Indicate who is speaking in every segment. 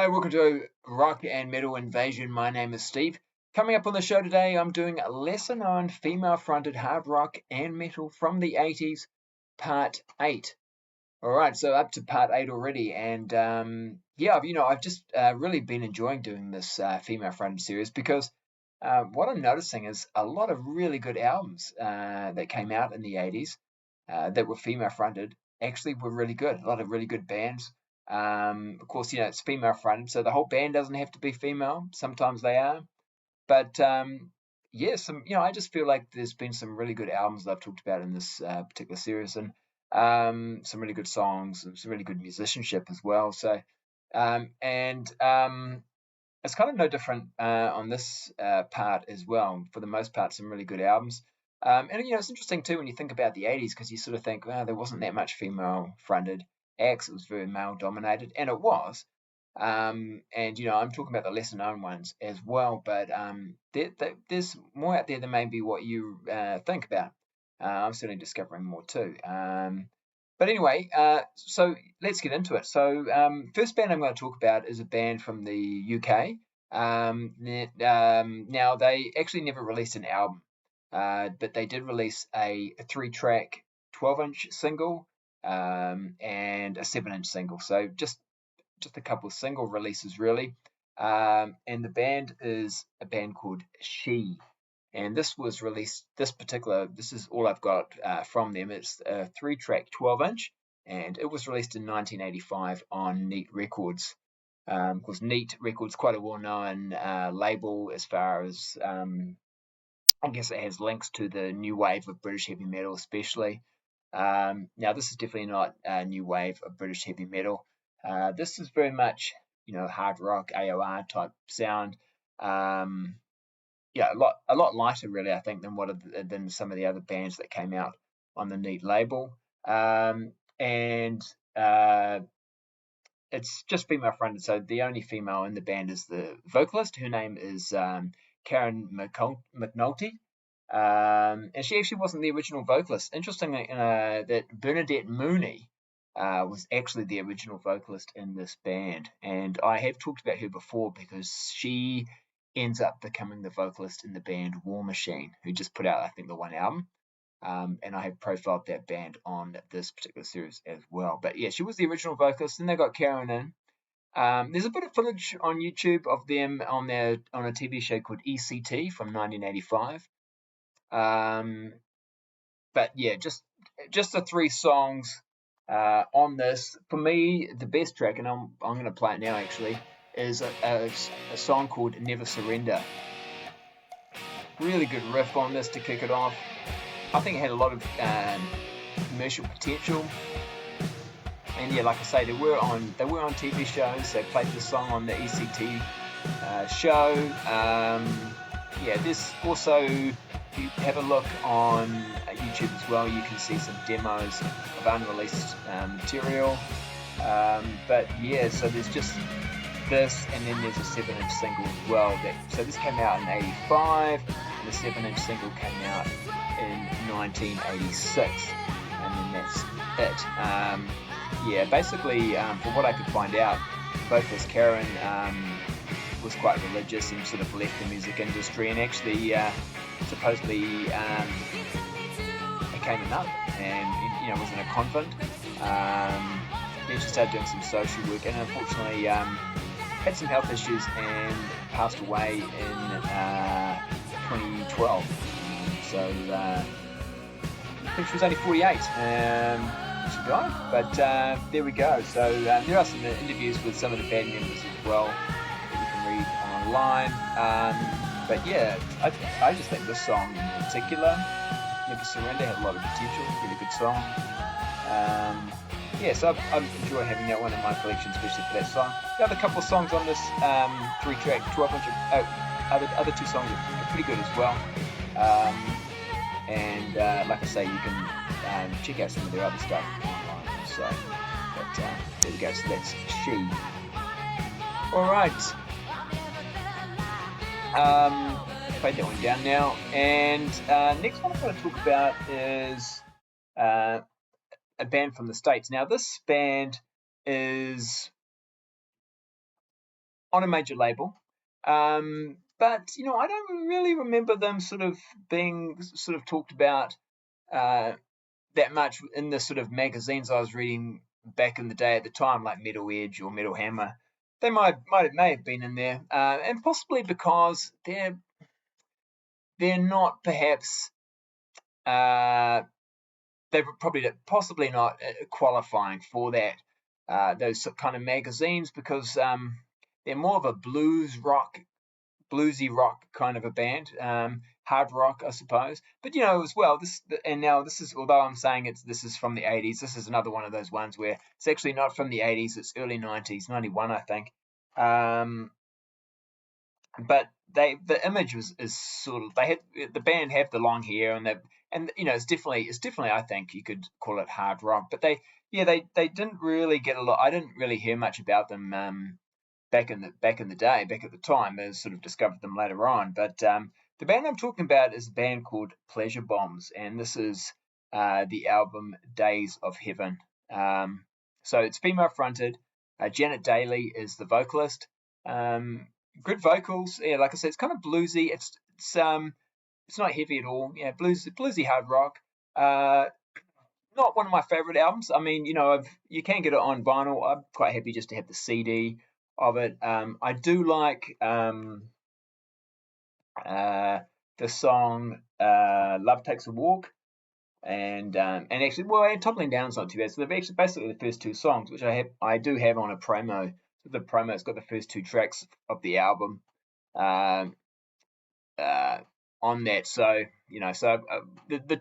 Speaker 1: Hi, welcome to Rock and Metal Invasion. My name is Steve. Coming up on the show today, I'm doing a lesser known female fronted hard rock and metal from the 80s, part 8. All right, so up to part 8 already. And yeah, I've just really been enjoying doing this female fronted series because what I'm noticing is a lot of really good albums that came out in the 80s that were female fronted actually were really good. A lot of really good bands. Of course, it's female fronted, so the whole band doesn't have to be female. Sometimes they are, but yeah, I just feel like there's been some really good albums that I've talked about in this particular series, and some really good songs and some really good musicianship as well. So, and it's kind of no different on this part as well. For the most part, some really good albums. And it's interesting too when you think about the 80s because you sort of think, well, there wasn't that much female fronted acts. It was very male dominated, and it was. And I'm talking about the lesser known ones as well, but there's more out there than maybe what you think about. I'm certainly discovering more too. But anyway, so let's get into it. So, first band I'm going to talk about is a band from the UK. Now, they actually never released an album, but they did release a 3-track 12-inch single and a 7-inch single. So just a couple of single releases, really. And the band is a band called She. And this was released, this is all I've got from them. It's a 3-track 12-inch, and it was released in 1985 on Neat Records. Of course, Neat Records, quite a well-known label as far as, I guess it has links to the new wave of British heavy metal, especially. Now, this is definitely not a new wave of British heavy metal. This is very much, hard rock, AOR type sound. Yeah, a lot lighter really, I think, than some of the other bands that came out on the Neat label. And it's just female fronted, so the only female in the band is the vocalist. Her name is Karen McNulty. And she actually wasn't the original vocalist. Interestingly, that Bernadette Mooney was actually the original vocalist in this band. And I have talked about her before because she ends up becoming the vocalist in the band War Machine, who just put out, I think, the one album. And I have profiled that band on this particular series as well. But yeah, she was the original vocalist. Then they got Karen in. There's a bit of footage on YouTube of them on a TV show called ECT from 1985. But yeah, just the 3 songs on this. For me, the best track, and I'm going to play it now actually, is a song called Never Surrender. Really good riff on this to kick it off. I think it had a lot of commercial potential. And yeah, like I say, they were on TV shows. They played the song on the ECT show. Yeah, this also, if you have a look on YouTube as well, you can see some demos of unreleased material. But yeah, so there's just this, and then there's a 7-inch single as well. So this came out in 85, and the 7-inch single came out in 1986, and then that's it. Yeah, basically, from what I could find out, vocalist Karen was quite religious and sort of left the music industry, and actually supposedly became a nun, and was in a convent. Then she started doing some social work, and unfortunately had some health issues and passed away in 2012. So I think she was only 48. She died, but there we go. So there are some interviews with some of the band members as well that you can read online. But yeah, I just think this song in particular, Never Surrender, had a lot of potential. Really good song. Yeah, so I enjoy having that one in my collection, especially for that song. The other couple of songs on this 3-track 12-inch, other 2 songs are pretty good as well. And like I say, you can check out some of their other stuff online. So, but there we go. So that's She. All right. Played that one down now. And next one I'm going to talk about is a band from the States. Now, this band is on a major label. But I don't really remember them sort of being sort of talked about that much in the sort of magazines I was reading back in the day at the time, like Metal Edge or Metal Hammer. They may have been in there, and possibly because they're not perhaps they're possibly not qualifying for that those kind of magazines, because they're more of a bluesy rock kind of a band, hard rock, I suppose. But as well, this is, although I'm saying this is from the 80s, this is another one of those ones where it's actually not from the 80s, it's early 90s, 91, I think. But the image is sort of, the band have the long hair, and it's definitely, I think you could call it hard rock. But they didn't really get a lot. I didn't really hear much about them back in the day, back at the time. I sort of discovered them later on. But the band I'm talking about is a band called Pleasure Bombs, and this is the album Days of Heaven. So it's female fronted. Janet Daly is the vocalist. Good vocals. Yeah, like I said, it's kind of bluesy. It's not heavy at all. Yeah, bluesy hard rock. Not one of my favorite albums. I mean, you can get it on vinyl. I'm quite happy just to have the CD of it. I do like the song "Love Takes a Walk," and actually, "Toppling Down's not too bad. So they've actually basically the first two songs, which I do have on a promo. So the promo's got the first two tracks of the album on that. So the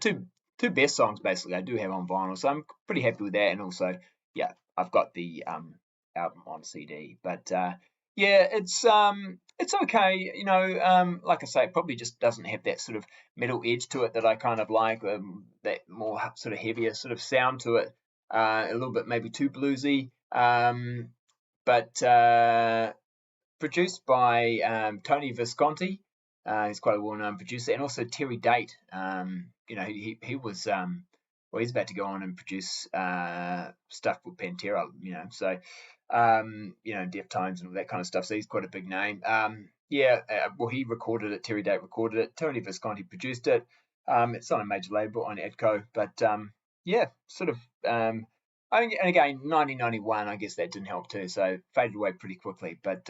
Speaker 1: two best songs basically I do have on vinyl. So I'm pretty happy with that. And also, yeah, I've got the album on CD. But yeah, it's okay. Like I say, it probably just doesn't have that sort of metal edge to it that I kind of like. That more sort of heavier sort of sound to it. A little bit maybe too bluesy. But produced by Tony Visconti. He's quite a well-known producer, and also Terry Date. He was he's about to go on and produce stuff with Pantera. So Deftones and all that kind of stuff. So he's quite a big name. He recorded it. Terry Date recorded it. Tony Visconti produced it. It's on a major label on Atco, but sort of. And again, 1991, I guess that didn't help too, so faded away pretty quickly. But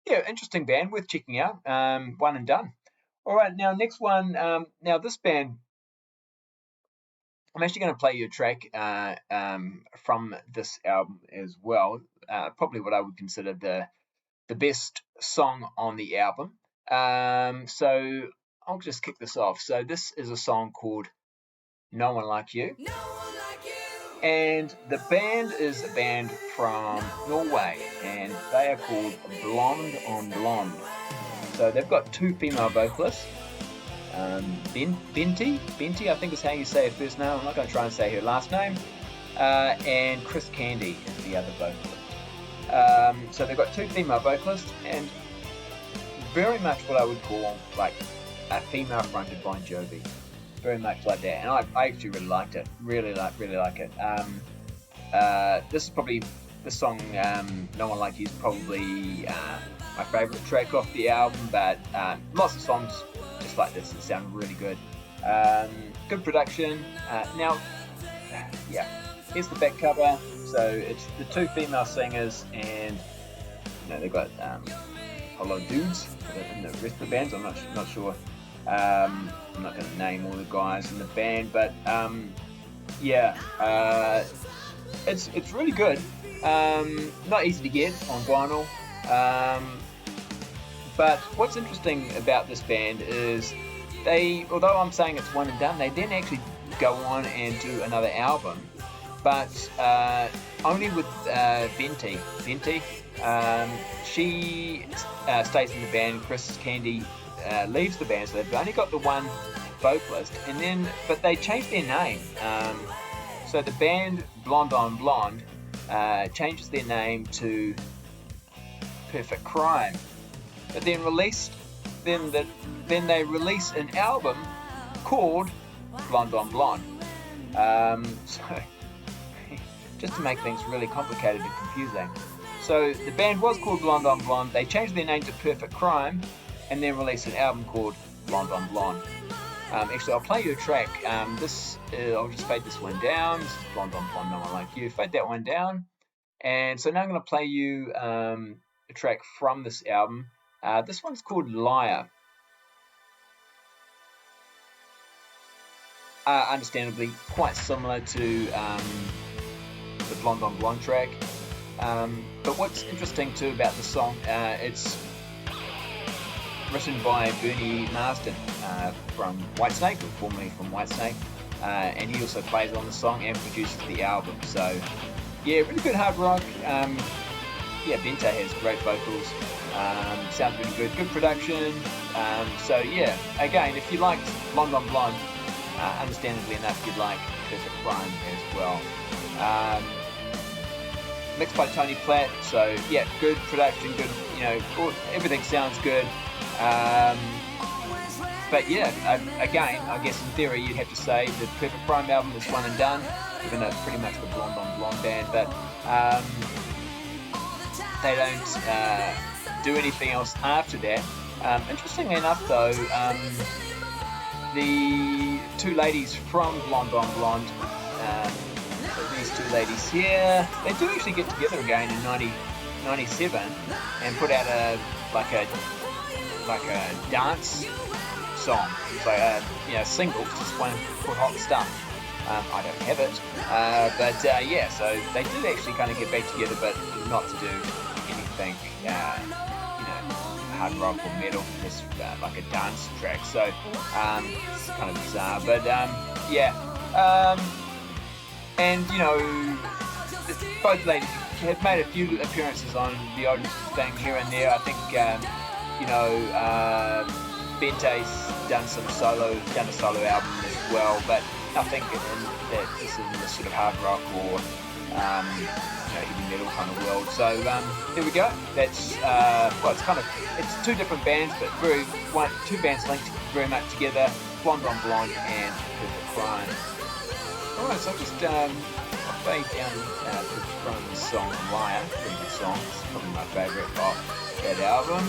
Speaker 1: interesting band, worth checking out. One and done. All right, now next one. Now this band, I'm actually going to play you a track from this album as well. Probably what I would consider the best song on the album. So I'll just kick this off. So this is a song called "No One Like You." No one like you. And the band is a band from Norway, and they are called Blonde on Blonde. So they've got two female vocalists, Benti, I think is how you say her first name. I'm not going to try and say her last name. And Chris Candy is the other vocalist. So they've got two female vocalists, and very much what I would call like a female-fronted Bon Jovi. Very much like that, and I actually really liked it. Really like it. This song, "No One Like You" is probably my favourite track off the album. But lots of songs just like this that sound really good. Good production. Now, here's the back cover. So it's the two female singers, and they've got a lot of dudes in the rest of the bands. I'm not sure. I'm not going to name all the guys in the band, but it's really good. Not easy to get on vinyl. But what's interesting about this band is although I'm saying it's one and done, they then actually go on and do another album, but only with Benti. She stays in the band. Chris Candy leaves the band, so they've only got the one vocalist, but they changed their name. So the band Blonde on Blonde changes their name to Perfect Crime, but then they release an album called Blonde on Blonde. So just to make things really complicated and confusing. So the band was called Blonde on Blonde. They changed their name to Perfect Crime and then released an album called Blonde on Blonde. Actually, I'll play you a track. I'll just fade this one down. This is Blonde on Blonde, No One Like You. Fade that one down. And so now I'm going to play you a track from this album. This one's called Liar. Understandably, quite similar to the Blonde on Blonde track. But what's interesting too about the song, it's written by Bernie Marsden from Whitesnake, or formerly from Whitesnake, and he also plays on the song and produces the album. So yeah, really good hard rock. Bente has great vocals, sounds really good production. So yeah, again, if you liked Blonde on Blonde, understandably enough, you'd like Perfect Crime as well. Mixed by Tony Platt, so yeah, good production, good, everything sounds good. But yeah, again, I guess in theory you'd have to say the Perfect Crime album is one and done, even though it's pretty much the Blonde on Blonde band, but they don't do anything else after that. Interestingly enough though, the two ladies from Blonde on Blonde, these two ladies here, they do actually get together again in 1997 and put out a dance song. It's like a single, just one called Hot Stuff. I don't have it, but so they did actually kind of get back together, but not to do anything, hard rock or metal, just like a dance track. So it's kind of bizarre, but and both ladies have made a few appearances on the odd thing here and there. I think Bente's done a solo album as well, but nothing that is in the sort of hard rock or heavy metal kind of world. So there we go. That's it's two different bands, but two bands linked very much together: Blonde on Blonde and Perfect Crime. Alright, so I'll just fade down Perfect Crime's song Liar. Pretty good song. It's probably my favourite off that album.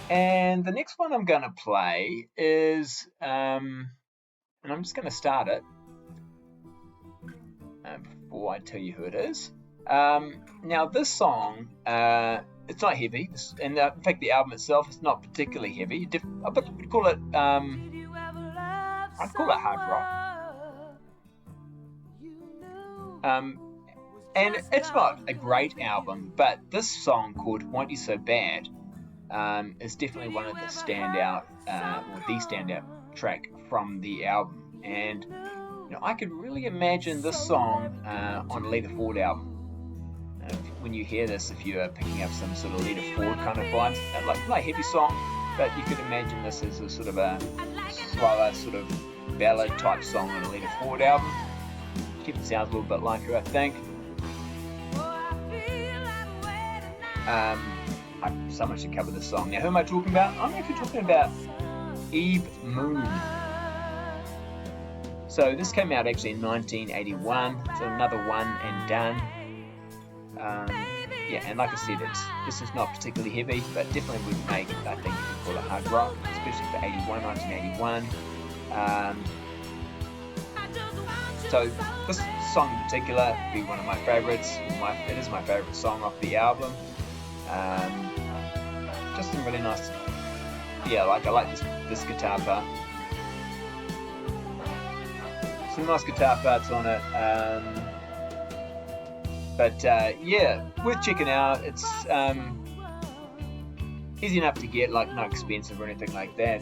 Speaker 1: And the next one I'm going to play is, and I'm just going to start it before I tell you who it is. Now this song, it's not heavy, and in fact the album itself is not particularly heavy. I'd call it hard rock. And it's not a great album, but this song called Want You So Bad is definitely one of the standout track from the album. And I could really imagine this song on a Lita Ford album. When you hear this, if you are picking up some sort of Lita Ford kind of vibes, like not a heavy song, but you could imagine this as a sort of a slower sort of ballad type song on a Lita Ford album. It sounds a little bit like her, I think. I've so much to cover this song. Now, who am I talking about? I'm actually talking about Eve Moon. So this came out actually in 1981. So another one and done. And like I said, this is not particularly heavy, but definitely would make, I think you could call it hard rock, especially for 1981. So this song in particular would be one of my favourites. It is my favourite song off the album. Just some really nice, I like this guitar part. Some nice guitar parts on it. Worth checking out. It's easy enough to get, like not expensive or anything like that.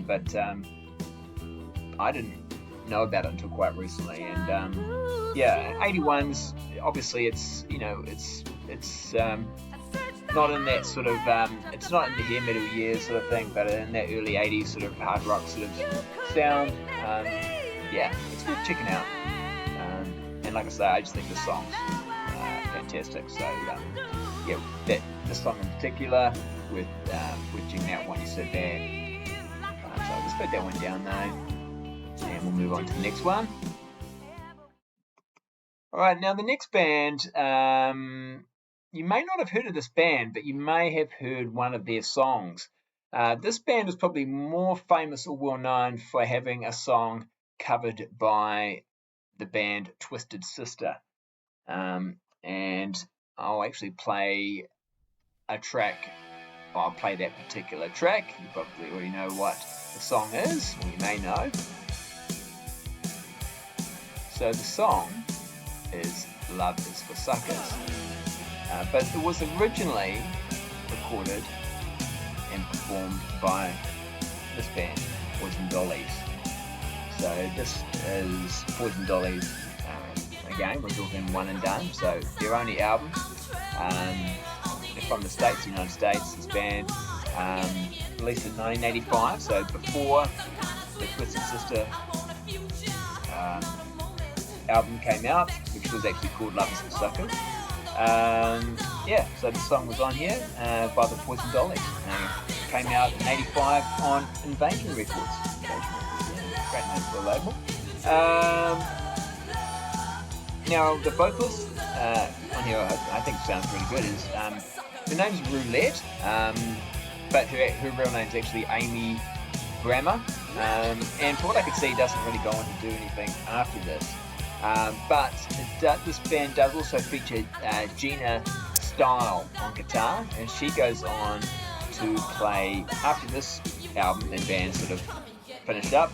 Speaker 1: But I didn't know about it until quite recently, and 81's obviously it's not in that sort of it's not in the hair metal years sort of thing, but in that early 80s sort of hard rock sort of sound. It's worth checking out, and like I say, I just think the song's fantastic. So this song in particular with checking out Want You So Bad. So I'll just put that one down though. And we'll move on to the next one. Alright, now the next band, you may not have heard of this band, but you may have heard one of their songs. This band is probably more famous or well known for having a song covered by the band Twisted Sister. And I'll actually play a track. I'll play that particular track. You probably already know what the song is, or you may know. So the song is Love is for Suckers. But it was originally recorded and performed by this band, Poison Dollies. So this is Poison Dollies. Again, we're talking one and done. So their only album. They're from the States, United States. This band released in 1985. So before the Twisted Sister album came out, which was actually called Love is for Suckers. So the song was on here by the Poison Dollies. Came out in 85 on Invasion Records. Great name for a label. Now the vocalist on here, I think sounds really good, is her name's Roulette, but her real name's actually Amy Grammer. And for what I could see, doesn't really go on to do anything after this. But this band does also feature Gina Style on guitar, and she goes on to play, after this album and band sort of finished up,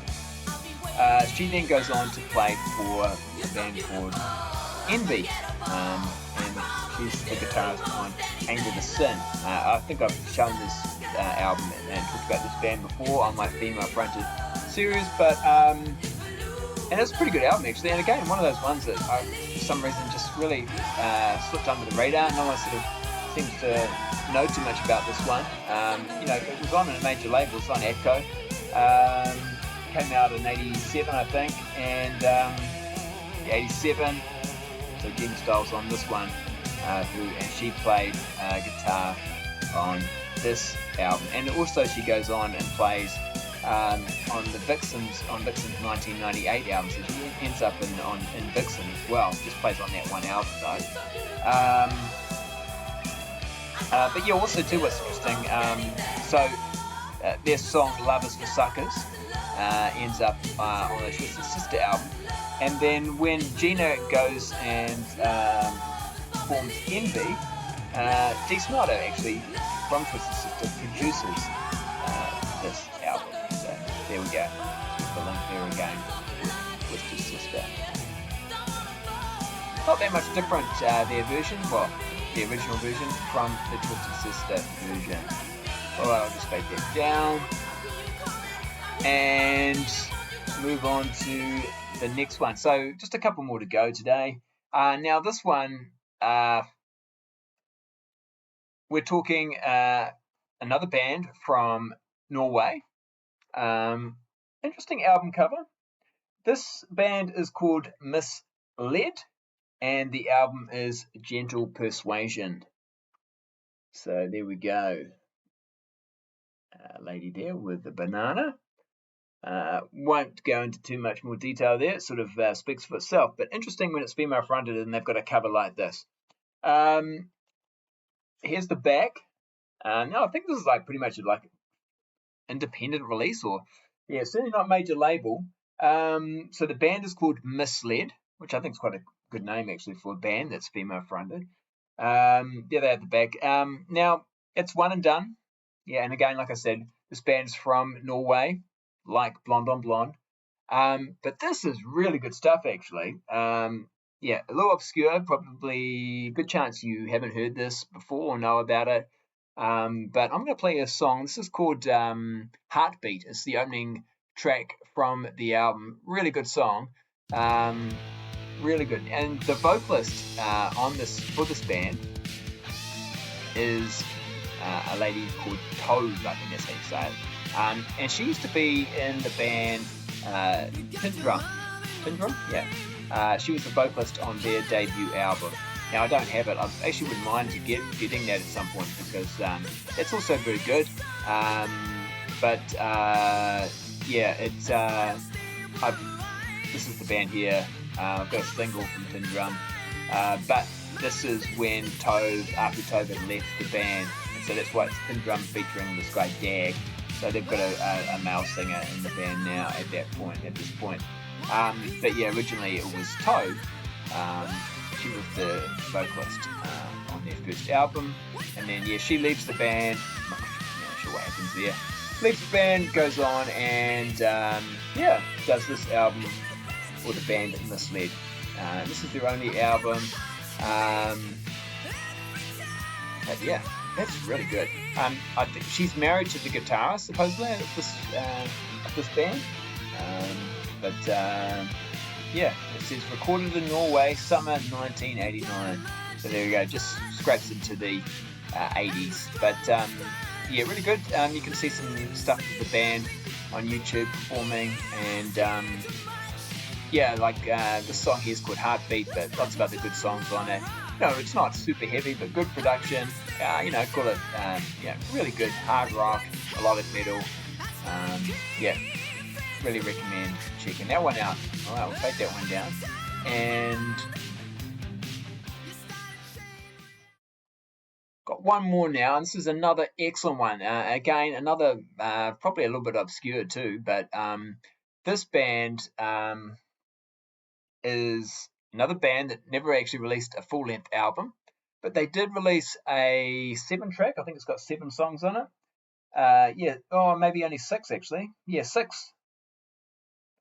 Speaker 1: she then goes on to play for a band called Envy, and she's the guitarist on Angel the Sin. I think I've shown this album and talked about this band before on my female fronted series, but and it's a pretty good album actually, and again one of those ones that I, for some reason, just really slipped under the radar. No one sort of seems to know too much about this one. It was on a major label, it's on Atco. Came out in 87 I think, and 87, so Gina Styles on this one, and she played guitar on this album, and also she goes on and plays on Vixen's 1998 album, so she ends up in Vixen as well. Just plays on that one album though. But yeah, also too, what's interesting, their song Love is for Suckers ends up on the Twisted Sister album, and then when Gina goes and forms Envy, Dee Snider actually from Twisted Sister produces this album. So there we go. Just the link there again with Twisted Sister. Not that much different, their version, well, the original version from the Twisted Sister version. Alright, I'll just fade that down and move on to the next one. So just a couple more to go today. Now this one, we're talking another band from Norway. Interesting album cover. This band is called Misled, and the album is Gentle Persuasion. So there we go. Lady there with the banana. Won't go into too much more detail there. It sort of speaks for itself. But interesting when it's female fronted and they've got a cover like this. Here's the back. Now I think this is like pretty much like independent release, or yeah, certainly not major label. So the band is called Misled, which I think is quite a good name actually for a band that's female fronted. Yeah, they have the back. Now it's one and done. Yeah, and again, like I said, this band's from Norway, like Blonde on Blonde. But this is really good stuff actually. Yeah, a little obscure, probably good chance you haven't heard this before or know about it. But I'm going to play a song. This is called Heartbeat. It's the opening track from the album. Really good song. Really good. And the vocalist for this band is a lady called Tove, I think that's how you say it. And she used to be in the band Tindrum. Tindrum? Yeah. She was the vocalist on their debut album. Now, I don't have it. I actually wouldn't mind getting that at some point because it's also very good. Yeah, it's this is the band here. I've got a single from Tindrum But this is when Tove, after Tove had left the band, and so that's why it's Tin Drum featuring this guy Dag. So they've got a male singer in the band now at this point. But yeah, originally it was Tove. She was the vocalist on their first album, and then yeah, she leaves the band. I'm not sure what happens there. Leaves the band, goes on, and yeah, does this album for the band Misled. This is their only album. But yeah, that's really good. I think she's married to the guitarist supposedly of this band. Yeah, it says recorded in Norway, summer 1989. So there you go, just scrapes into the 80s. But yeah, really good. You can see some stuff of the band on YouTube performing, and yeah, like the song here is called Heartbeat, but lots of other good songs on it. No, it's not super heavy, but good production. Call it really good hard rock, melodic metal. Yeah, really recommend checking that one out. All right, we'll take that one down. And got one more now, and this is another excellent one. Again, another probably a little bit obscure too, but this band is another band that never actually released a full-length album, but they did release a 7-track. I think it's got 7 songs on it. Maybe only 6 actually. Yeah, 6.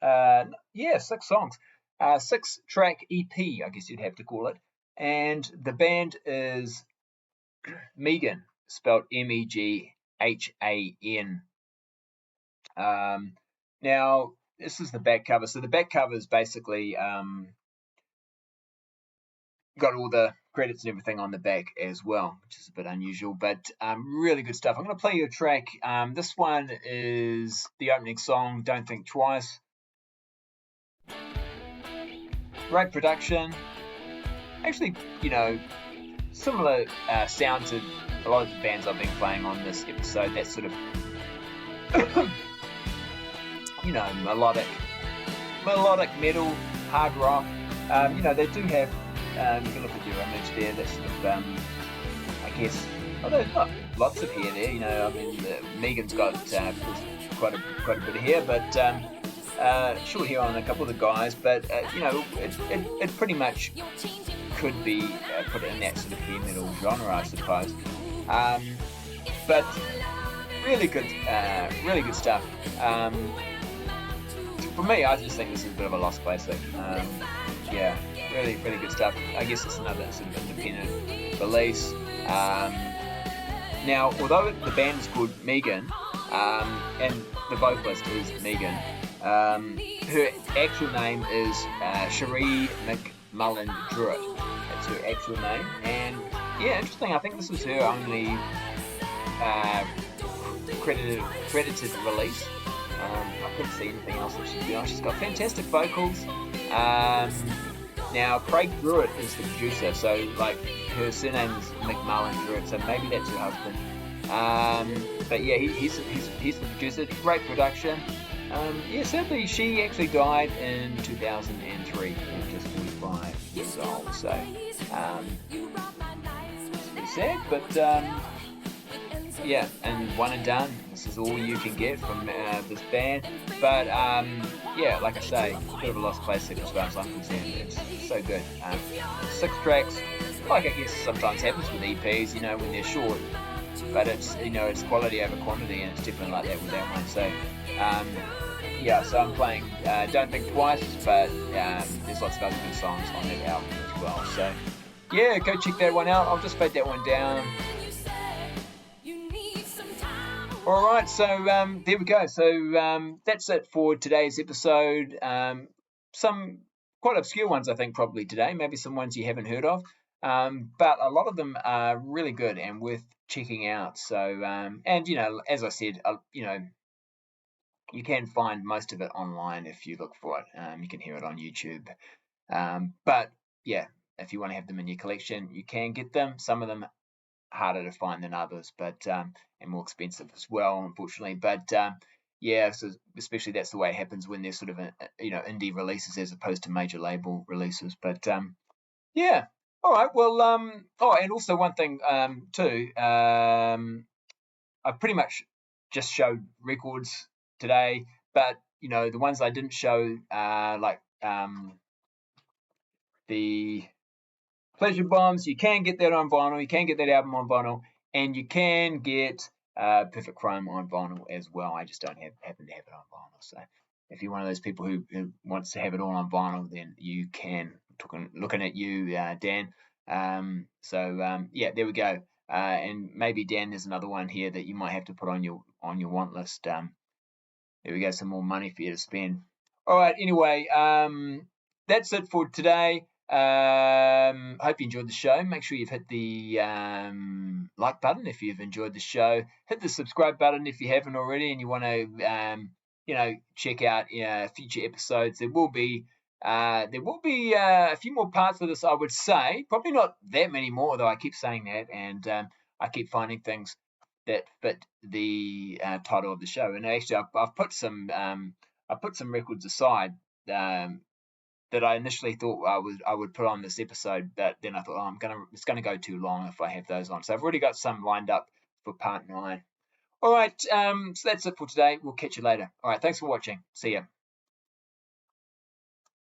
Speaker 1: 6 songs. 6-track EP, I guess you'd have to call it. And the band is Megan, spelled Meghan. Now, this is the back cover. So the back cover is basically got all the credits and everything on the back as well, which is a bit unusual, but really good stuff. I'm going to play you a track. This one is the opening song, Don't Think Twice. Great production. Actually, similar sound to a lot of the bands I've been playing on this episode. That sort of, melodic metal, hard rock. They do have, you can look at your image there, that sort of, I guess, although not lots of hair there, Megan's got quite a bit of hair, but short hair on a couple of the guys, but, it pretty much could be put in that sort of hair metal genre, I suppose. But really good stuff. For me, I just think this is a bit of a lost classic. Yeah, really good stuff. I guess it's another sort of independent release. Now, although the band is called Megan, and the vocalist is Megan, her actual name is Cherie McMullen Druitt. That's her actual name. And yeah, interesting. I think this was her only credited release. I couldn't see anything else that she's been on. She's got fantastic vocals. Now, Craig Druitt is the producer, so like her surname is McMullen Druitt, so maybe that's her husband. But yeah, he's the producer. Great production. Sadly, she actually died in 2003, at just 45 years old. So it's pretty sad, but yeah, and one and done. This is all you can get from this band. But yeah, like I say, a bit of a lost classic as far as I'm concerned. It's so good. 6 tracks, like I guess sometimes happens with EPs, when they're short. But it's it's quality over quantity, and it's definitely like that with that one. So yeah, so I'm playing Don't Think Twice, but there's lots of other good songs on that album as well. So yeah, go check that one out. I'll just fade that one down. Alright, so there we go. So that's it for today's episode. Some quite obscure ones, I think, probably today. Maybe some ones you haven't heard of. But a lot of them are really good and worth checking out. So, and, as I said, you can find most of it online if you look for it. You can hear it on YouTube. But, yeah, if you want to have them in your collection, you can get them. Some of them harder to find than others, but and more expensive as well, unfortunately. But yeah, so especially that's the way it happens when there's sort of indie releases as opposed to major label releases. But yeah, All right. Well, oh, and also one thing, too. I pretty much just showed records today, but the ones I didn't show, like the Pleasure Bombs, you can get that on vinyl. You can get that album on vinyl, and you can get Perfect Crime on vinyl as well. I just don't happen to have it on vinyl. So if you're one of those people who wants to have it all on vinyl, then you can. Looking at you, Dan. Yeah, there we go. And maybe Dan, there's another one here that you might have to put on your want list. There we go, some more money for you to spend. All right. Anyway, that's it for today. Hope you enjoyed the show. Make sure you've hit the like button if you've enjoyed the show. Hit the subscribe button if you haven't already, and you want to check out future episodes. There will be a few more parts of this, I would say. Probably not that many more, though. I keep saying that, and I keep finding things that fit the title of the show. And actually, I've put some records aside that I initially thought I would put on this episode, but then I thought, it's gonna go too long if I have those on. So I've already got some lined up for part 9. All right, so that's it for today. We'll catch you later. All right, thanks for watching. See ya.